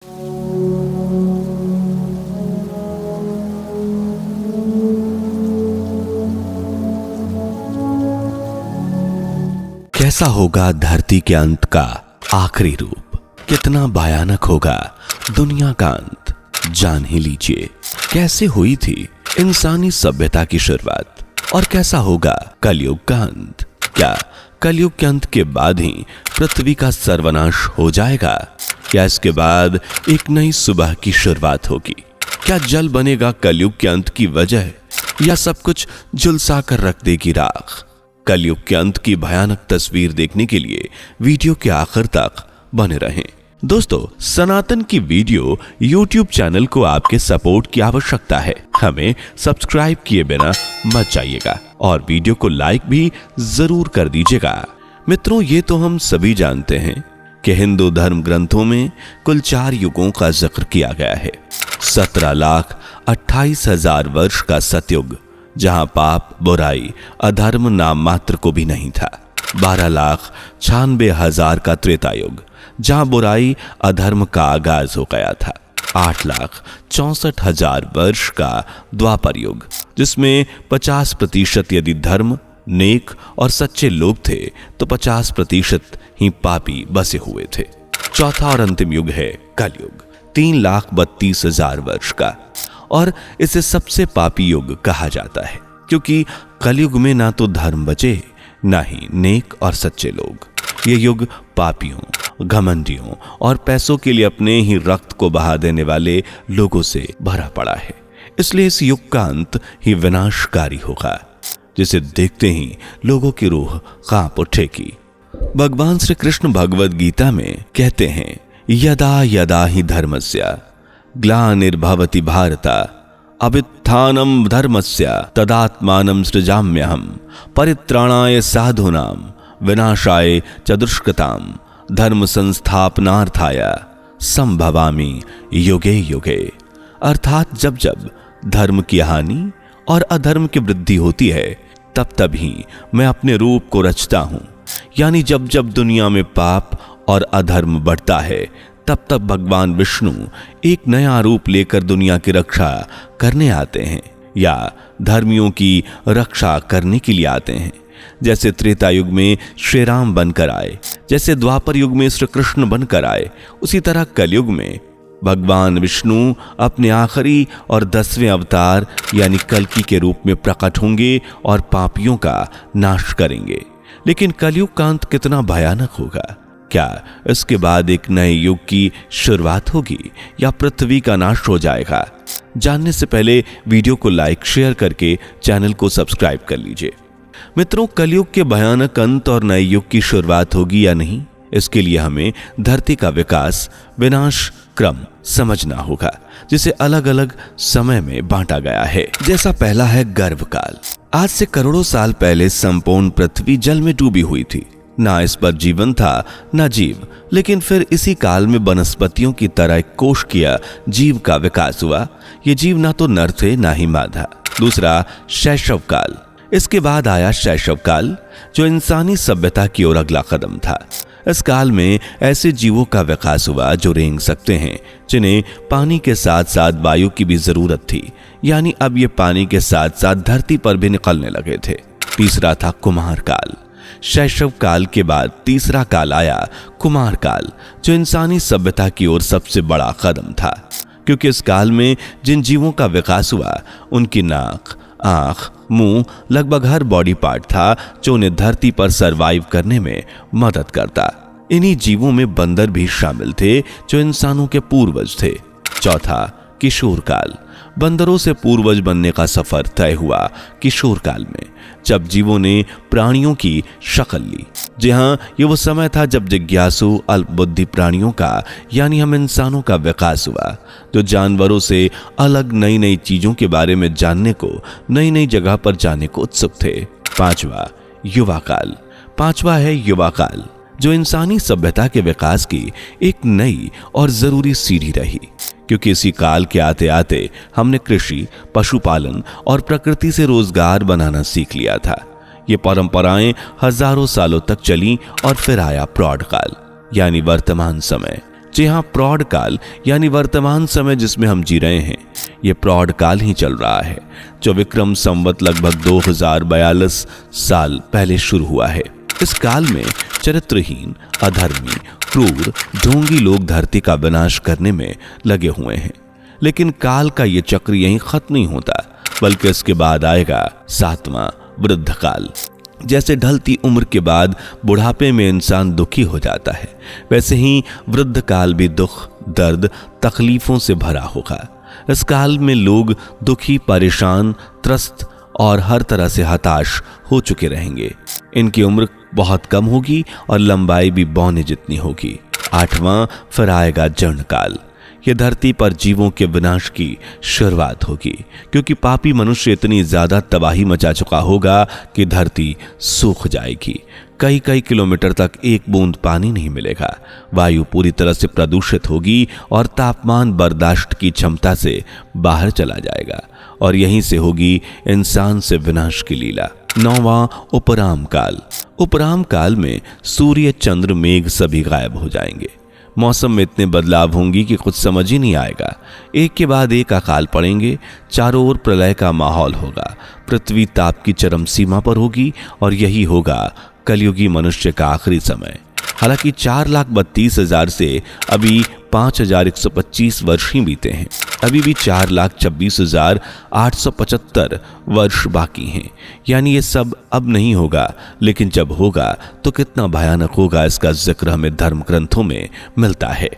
कैसा होगा धरती के अंत का आखिरी रूप? कितना भयानक होगा दुनिया का अंत? जान ही लीजिए कैसे हुई थी इंसानी सभ्यता की शुरुआत और कैसा होगा कलयुग का अंत। क्या कलयुग के अंत के बाद ही पृथ्वी का सर्वनाश हो जाएगा या इसके बाद एक नई सुबह की शुरुआत होगी? क्या जल बनेगा कलयुग के अंत की वजह या सब कुछ झुलसा कर रख देगी राख? कलयुग के अंत की भयानक तस्वीर देखने के लिए वीडियो के आखिर तक बने रहें। दोस्तों, सनातन की वीडियो YouTube चैनल को आपके सपोर्ट की आवश्यकता है। हमें सब्सक्राइब किए बिना मत जाइएगा और वीडियो को लाइक भी जरूर कर दीजिएगा। मित्रों, ये तो हम सभी जानते हैं कि हिंदू धर्म ग्रंथों में कुल 4 युगों का जिक्र किया गया है। 17,28,000 वर्ष का सतयुग, जहां पाप, बुराई, अधर्म नाम मात्र को भी नहीं था। 12,96,000 का त्रेता युग, जहां बुराई, अधर्म का आगाज हो गया था। 8,64,000 वर्ष का द्वापर युग, जिसमें 50% यदि धर्म, नेक और सच्चे लोग थे तो 50% ही पापी बसे हुए थे। चौथा और अंतिम युग है कलयुग, 3,32,000 वर्ष का, और इसे सबसे पापी युग कहा जाता है क्योंकि कलयुग में ना तो धर्म बचे ना ही नेक और सच्चे लोग। ये युग पापियों, घमंडियों और पैसों के लिए अपने ही रक्त को बहा देने वाले लोगों से भरा पड़ा है। इसलिए इस युग का अंत ही विनाशकारी होगा, जिसे देखते ही लोगों की रूह कांप उठेगी। भगवान श्री कृष्ण भगवद गीता में कहते हैं, यदा यदा ही धर्मस्य ग्लानिर्भवति भारत अभ्युत्थानं धर्मस्य तदात्मानं सृजाम्यहम् परित्राणाय साधूनां विनाशाय च दुष्कृतां धर्म संस्थापनार्थाय संभवामि युगे युगे। अर्थात जब जब धर्म की हानि और अधर्म की वृद्धि होती है तब तब ही मैं अपने रूप को रचता हूं। यानी जब जब दुनिया में पाप और अधर्म बढ़ता है तब तब भगवान विष्णु एक नया रूप लेकर दुनिया की रक्षा करने आते हैं या धर्मियों की रक्षा करने के लिए आते हैं। जैसे त्रेता युग में श्री राम बनकर आए, जैसे द्वापर युग में श्री कृष्ण बनकर आए, उसी तरह कलयुग में भगवान विष्णु अपने आखिरी और 10वें अवतार यानी कल्कि के रूप में प्रकट होंगे और पापियों का नाश करेंगे। लेकिन कलयुग का अंत कितना भयानक होगा? क्या इसके बाद एक नए युग की शुरुआत होगी या पृथ्वी का नाश हो जाएगा? जानने से पहले वीडियो को लाइक, शेयर करके चैनल को सब्सक्राइब कर लीजिए। मित्रों, कलयुग के भयानक अंत और नए युग की शुरुआत होगी या नहीं, इसके लिए हमें धरती का विकास, विनाश क्रम समझना होगा, जिसे अलग अलग समय में बांटा गया है। जैसा पहला है गर्भकाल। आज से करोड़ों साल पहले संपूर्ण पृथ्वी जल में डूबी हुई थी। ना इस पर जीवन था ना जीव, लेकिन फिर इसी काल में वनस्पतियों की तरह एक कोशिकीय जीव का विकास हुआ। ये जीव ना तो नर थे ना ही मादा। दूसरा शैशव काल। इसके बाद आया शैशव काल, जो इंसानी सभ्यता की ओर अगला कदम था। इस काल में ऐसे जीवों का विकास हुआ जो रेंग सकते हैं, जिन्हें पानी के साथ साथ वायु की भी जरूरत थी। यानी अब ये पानी के साथ साथ धरती पर भी निकलने लगे थे। तीसरा था कुमार काल। शैशव काल के बाद तीसरा काल आया कुमार काल, जो इंसानी सभ्यता की ओर सबसे बड़ा कदम था, क्योंकि इस काल में जिन जीवों का विकास हुआ उनकी नाक, आंख, मुंह, लगभग हर बॉडी पार्ट था जो उन्हें धरती पर सरवाइव करने में मदद करता। इन्हीं जीवों में बंदर भी शामिल थे जो इंसानों के पूर्वज थे। चौथा किशोर काल। बंदरों से पूर्वज बनने का सफर तय हुआ किशोर काल में, जब जीवों ने प्राणियों की शक्ल ली। जी हाँ, ये वो समय था जब जिज्ञासु अल्पबुद्धि प्राणियों का यानी हम इंसानों का विकास हुआ, जो जानवरों से अलग नई नई चीजों के बारे में जानने को, नई नई जगह पर जाने को उत्सुक थे। पांचवा युवा काल। पांचवा है युवा काल, जो इंसानी सभ्यता के विकास की एक नई और जरूरी सीढ़ी रही, क्योंकि इसी काल के आते आते हमने कृषि, पशुपालन और प्रकृति से रोजगार बनाना सीख लिया था। ये परंपराएं हजारों सालों तक चली और फिर आया प्रौढ़ काल यानी वर्तमान समय, जी हाँ, प्रौढ़ काल यानी वर्तमान समय जिसमें हम जी रहे हैं, ये प्रौढ़ काल ही चल रहा है, जो विक्रम संवत लगभग 2042 साल पहले शुरू हुआ है। इस काल में चरित्रहीन, अधर्मी, क्रूर, ढोंगी लोग धरती का विनाश करने में लगे हुए हैं। लेकिन काल का ये चक्र यहीं खत्म नहीं होता, बल्कि इसके बाद आएगा 7वां वृद्ध काल। जैसे ढलती उम्र के बाद बुढ़ापे में इंसान दुखी हो जाता है, वैसे ही वृद्ध काल भी दुख, दर्द, तकलीफों से भरा होगा। इस काल में लोग दुखी, परेशान, त्रस्त और हर तरह से हताश हो चुके रहेंगे। इनकी उम्र बहुत कम होगी और लंबाई भी बौने जितनी होगी। 8वां फिर आएगा जर्ण काल। यह धरती पर जीवों के विनाश की शुरुआत होगी, क्योंकि पापी मनुष्य इतनी ज्यादा तबाही मचा चुका होगा कि धरती सूख जाएगी। कई कई किलोमीटर तक एक बूंद पानी नहीं मिलेगा। वायु पूरी तरह से प्रदूषित होगी और तापमान बर्दाश्त की क्षमता से बाहर चला जाएगा, और यहीं से होगी इंसान से विनाश की लीला। 9वां उपराम काल। उपराम काल में सूर्य, चंद्र, मेघ सभी गायब हो जाएंगे। मौसम में इतने बदलाव होंगी कि कुछ समझ ही नहीं आएगा। एक के बाद एक अकाल पड़ेंगे, चारों ओर प्रलय का माहौल होगा। पृथ्वी ताप की चरम सीमा पर होगी और यही होगा कलयुगी मनुष्य का आखिरी समय। हालांकि 4,32,000 से अभी 5,125 वर्ष ही बीते हैं। अभी भी 4,26,875 वर्ष बाकी हैं। यानी ये सब अब नहीं होगा, लेकिन जब होगा तो कितना भयानक होगा, इसका जिक्र हमें धर्म ग्रंथों में मिलता है।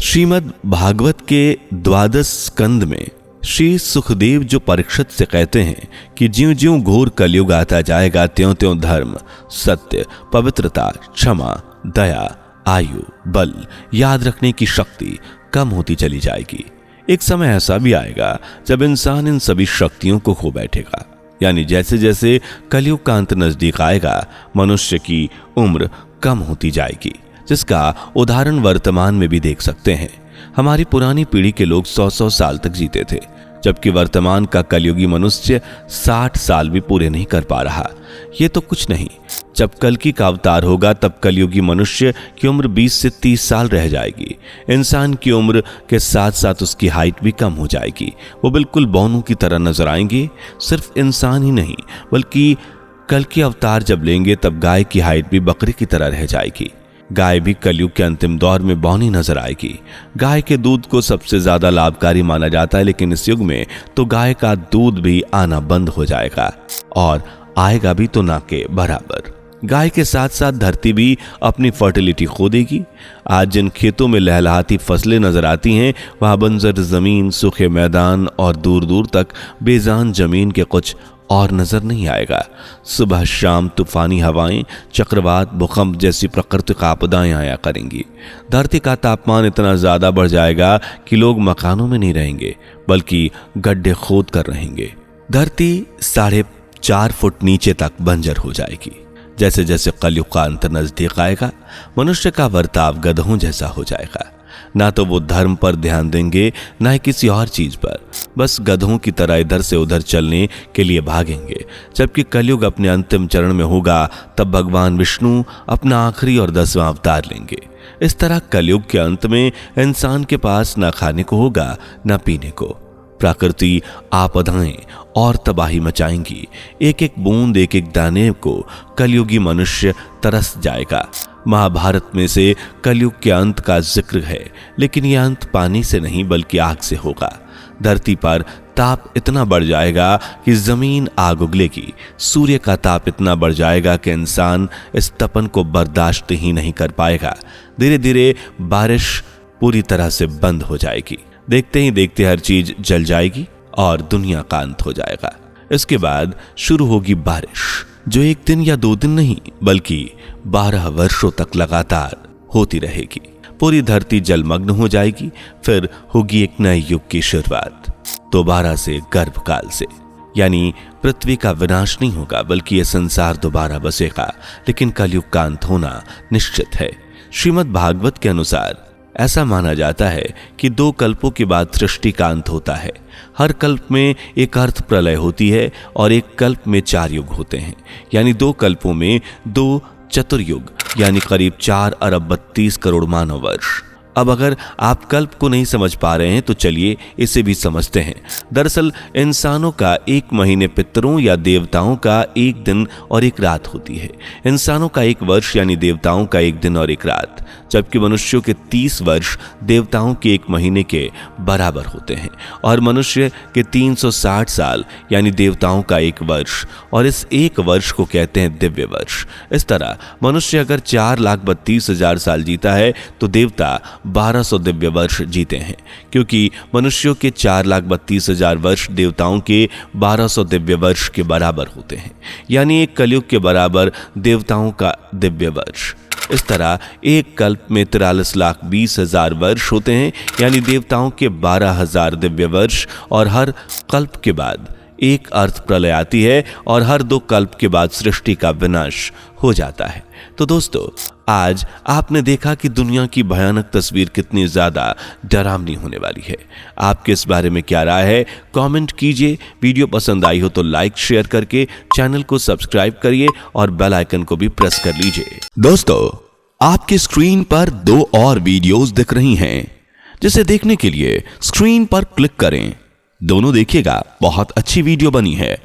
श्रीमद् भागवत के 12 स्कंद में श्री सुखदेव जो परीक्षित से कहते हैं कि ज्यों ज्यों घोर कलयुग आता जाएगा, त्यों त्यों धर्म, सत्य, पवित्रता, क्षमा, दया, आयु, बल, याद रखने की शक्ति कम होती चली जाएगी। एक समय ऐसा भी आएगा जब इंसान इन सभी शक्तियों को खो बैठेगा। यानी जैसे जैसे कलयुग का अंत नजदीक आएगा, मनुष्य की उम्र कम होती जाएगी, जिसका उदाहरण वर्तमान में भी देख सकते हैं। हमारी पुरानी पीढ़ी के लोग 100-100 साल तक जीते थे, जबकि वर्तमान का कलयुगी मनुष्य 60 साल भी पूरे नहीं कर पा रहा। ये तो कुछ नहीं, जब कल्कि का अवतार होगा तब कलयुगी मनुष्य की उम्र 20 से 30 साल रह जाएगी। इंसान की उम्र के साथ साथ उसकी हाइट भी कम हो जाएगी। वो बिल्कुल बौनों की तरह नजर आएंगे। सिर्फ इंसान ही नहीं, बल्कि कल्कि अवतार जब लेंगे तब गाय की हाइट भी बकरी की तरह रह जाएगी। गाय भी कलयुग के अंतिम दौर में बौनी नजर आएगी। गाय के दूध को सबसे ज्यादा लाभकारी माना जाता है, लेकिन इस युग में तो गाय का दूध भी आना बंद हो जाएगा, और आएगा भी तो ना के बराबर। गाय के साथ साथ धरती भी अपनी फर्टिलिटी खो देगी। आज जिन खेतों में लहलहाती फसलें नजर आती हैं, वहां बंजर जमीन, सूखे मैदान और दूर दूर तक बेजान जमीन के कुछ और नजर नहीं आएगा। सुबह शाम तूफानी हवाएं, चक्रवात, भूकंप जैसी प्राकृतिक आपदाएं आया करेंगी। धरती का तापमान इतना ज्यादा बढ़ जाएगा कि लोग मकानों में नहीं रहेंगे, बल्कि गड्ढे खोद कर रहेंगे। धरती 4.5 फुट नीचे तक बंजर हो जाएगी। जैसे जैसे कलयुग का अंत नजदीक आएगा, मनुष्य का बर्ताव गधों जैसा हो जाएगा। ना तो वो धर्म पर ध्यान देंगे, ना ही किसी और चीज पर। बस गधों की तरह इधर से उधर चलने के लिए भागेंगे। जबकि कलयुग अपने अंतिम चरण में होगा, तब भगवान विष्णु अपना आखिरी और 10वां अवतार लेंगे। इस तरह कलयुग के अंत में इंसान के पास ना खाने को होगा, ना पीने को। प्रकृति आपदाएं और तबाही मचाएंगी। एक एक बूंद, एक एक दाने को कलयुगी मनुष्य तरस जाएगा। महाभारत में से कलयुग के अंत का जिक्र है, लेकिन यह अंत पानी से नहीं बल्कि आग से होगा। धरती पर ताप इतना बढ़ जाएगा कि जमीन आग उगलेगी। सूर्य का ताप इतना बढ़ जाएगा कि इंसान इस तपन को बर्दाश्त ही नहीं कर पाएगा। धीरे धीरे बारिश पूरी तरह से बंद हो जाएगी। देखते ही देखते हर चीज जल जाएगी और दुनिया का अंत हो जाएगा। इसके बाद शुरू होगी बारिश, जो एक दिन या 2 दिन नहीं बल्कि 12 वर्षों तक लगातार होती रहेगी। पूरी धरती जलमग्न हो जाएगी। फिर होगी एक नए युग की शुरुआत, दोबारा से गर्भकाल से। यानी पृथ्वी का विनाश नहीं होगा, बल्कि यह संसार दोबारा बसेगा। लेकिन कलयुग का अंत होना निश्चित है। श्रीमद् भागवत के अनुसार ऐसा माना जाता है कि 2 कल्पों के बाद सृष्टि का अंत होता है। हर कल्प में एक अर्थ प्रलय होती है और एक कल्प में 4 युग होते हैं। यानी 2 कल्पों में 2 चतुर्युग, यानी करीब 4 अरब 32 करोड़ मानव वर्ष। अब अगर आप कल्प को नहीं समझ पा रहे हैं तो चलिए इसे भी समझते हैं। दरअसल इंसानों का एक महीने पितरों या देवताओं का एक दिन और एक रात होती है। इंसानों का एक वर्ष यानी देवताओं का एक दिन और एक रात, जबकि मनुष्यों के 30 वर्ष देवताओं के एक महीने के बराबर होते हैं और मनुष्य के 360 साल यानी देवताओं का एक वर्ष, और इस एक वर्ष को कहते हैं दिव्य वर्ष। इस तरह मनुष्य अगर 4,32,000 साल जीता है तो देवता 1200 दिव्य वर्ष जीते हैं, क्योंकि मनुष्यों के 4,32,000 वर्ष देवताओं के 1200 दिव्य वर्ष के बराबर होते हैं, यानी एक कलयुग के बराबर देवताओं का दिव्य वर्ष। इस तरह एक कल्प में 43,20,000 वर्ष होते हैं, यानी देवताओं के 12,000 दिव्य वर्ष, और हर कल्प के बाद एक अर्थ प्रलय आती है और हर 2 कल्प के बाद सृष्टि का विनाश हो जाता है। तो दोस्तों, आज आपने देखा कि दुनिया की भयानक तस्वीर कितनी ज्यादा डरावनी होने वाली है। आपके इस बारे में क्या राय है, कमेंट कीजिए। वीडियो पसंद आई हो तो लाइक शेयर करके चैनल को सब्सक्राइब करिए और बेल आइकन को भी प्रेस कर लीजिए। दोस्तों, आपके स्क्रीन पर 2 और वीडियोस दिख रही हैं, जिसे देखने के लिए स्क्रीन पर क्लिक करें। दोनों देखिएगा, बहुत अच्छी वीडियो बनी है।